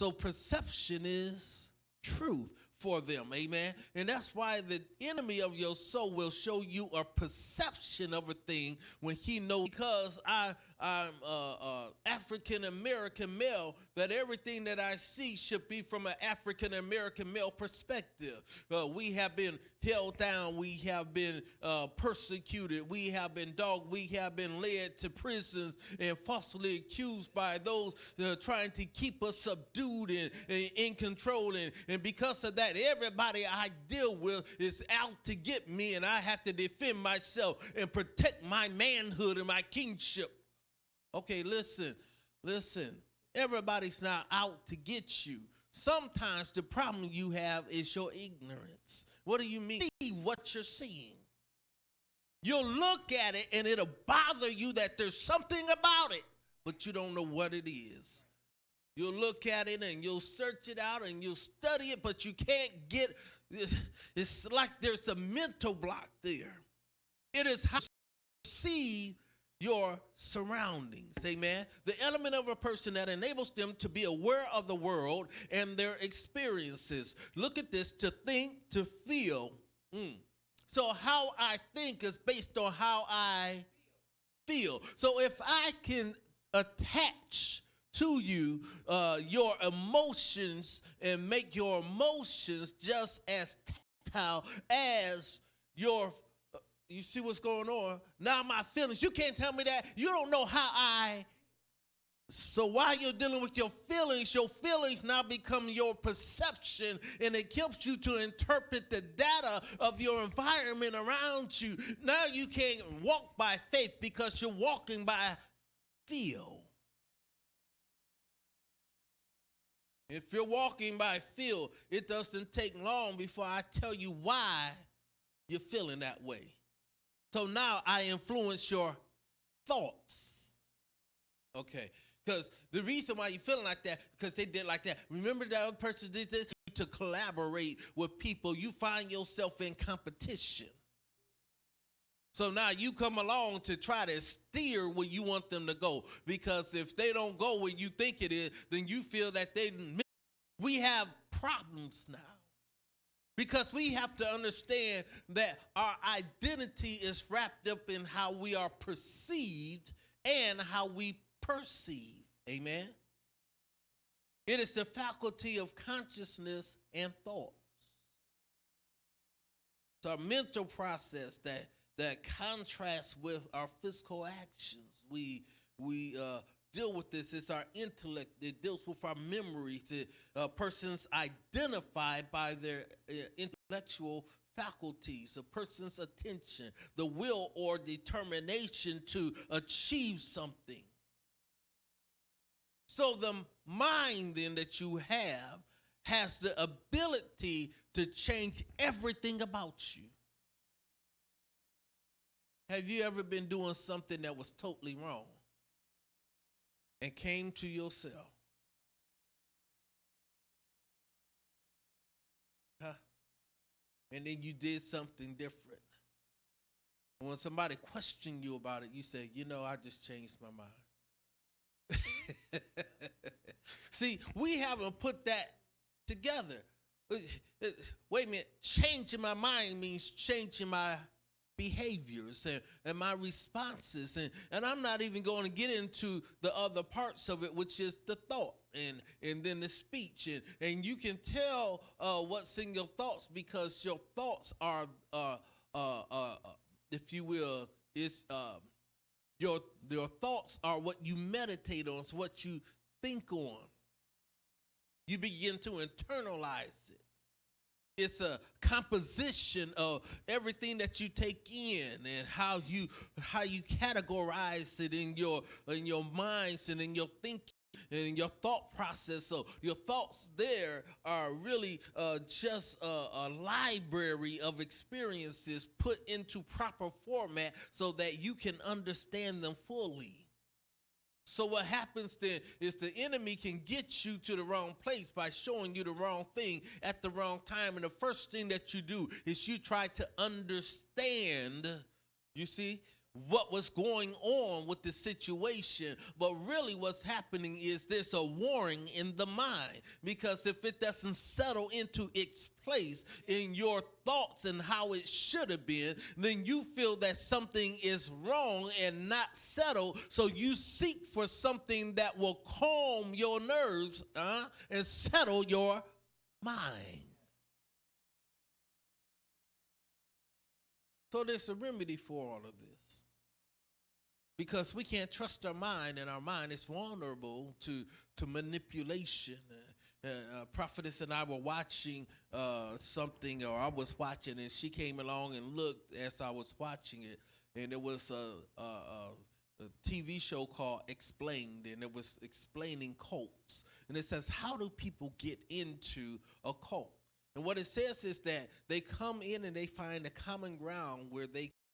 So perception is truth for them, amen. And that's why the enemy of your soul will show you a perception of a thing when he knows, because I'm African American male, that everything that I see should be from an African American male perspective. We have been held down, we have been persecuted, we have been dogged, we have been led to prisons and falsely accused by those trying to keep us subdued and in control. And because of that, everybody I deal with is out to get me, and I have to defend myself and protect my manhood and my kingship. Okay, listen. Everybody's not out to get you. Sometimes the problem you have is your ignorance. What do you mean? See what you're seeing. You'll look at it and it'll bother you that there's something about it, but you don't know what it is. You'll look at it and you'll search it out and you'll study it, but you can't get it. It's like there's a mental block there. It is how you see your surroundings, amen. The element of a person that enables them to be aware of the world and their experiences. Look at this: to think, to feel. So how I think is based on how I feel. So if I can attach to you your emotions and make your emotions just as tactile as your you see what's going on? Now my feelings, you can't tell me that. You don't know how so while you're dealing with your feelings now become your perception, and it helps you to interpret the data of your environment around you. Now you can't walk by faith because you're walking by feel. If you're walking by feel, it doesn't take long before I tell you why you're feeling that way. So now I influence your thoughts. Okay. Because the reason why you're feeling like that, because they did like that. Remember the other person did this? To collaborate with people, you find yourself in competition. So now you come along to try to steer where you want them to go. Because if they don't go where you think it is, then you feel that we have problems now. Because we have to understand that our identity is wrapped up in how we are perceived and how we perceive. Amen? It is the faculty of consciousness and thoughts. It's our mental process that contrasts with our physical actions. We deal with this. It's our intellect. It deals with our memory. Persons identified by their intellectual faculties, a person's attention, the will or determination to achieve something. So the mind then that you have has the ability to change everything about you. Have you ever been doing something that was totally wrong and came to yourself? And then you did something different. And when somebody questioned you about it, you say, I just changed my mind. See, we haven't put that together. Wait a minute. Changing my mind means changing my behaviors and my responses. And I'm not even going to get into the other parts of it, which is the thought and then the speech. And you can tell what's in your thoughts because your thoughts are, if you will, your thoughts are what you meditate on. It's what you think on. You begin to internalize it. It's a composition of everything that you take in and how you categorize it in your minds and in your thinking and in your thought process. So your thoughts there are really just a library of experiences put into proper format so that you can understand them fully. So what happens then is the enemy can get you to the wrong place by showing you the wrong thing at the wrong time. And the first thing that you do is you try to understand, you see, what was going on with the situation, but really what's happening is there's a warring in the mind, because if it doesn't settle into its place in your thoughts and how it should have been, then you feel that something is wrong and not settled, so you seek for something that will calm your nerves and settle your mind. So there's a remedy for all of this, because we can't trust our mind, and our mind is vulnerable to manipulation. Prophetess and I were watching something, or I was watching, and she came along and looked as I was watching it, and it was a TV show called Explained, and it was explaining cults. And it says, how do people get into a cult? And what it says is that they come in and they find a common ground where they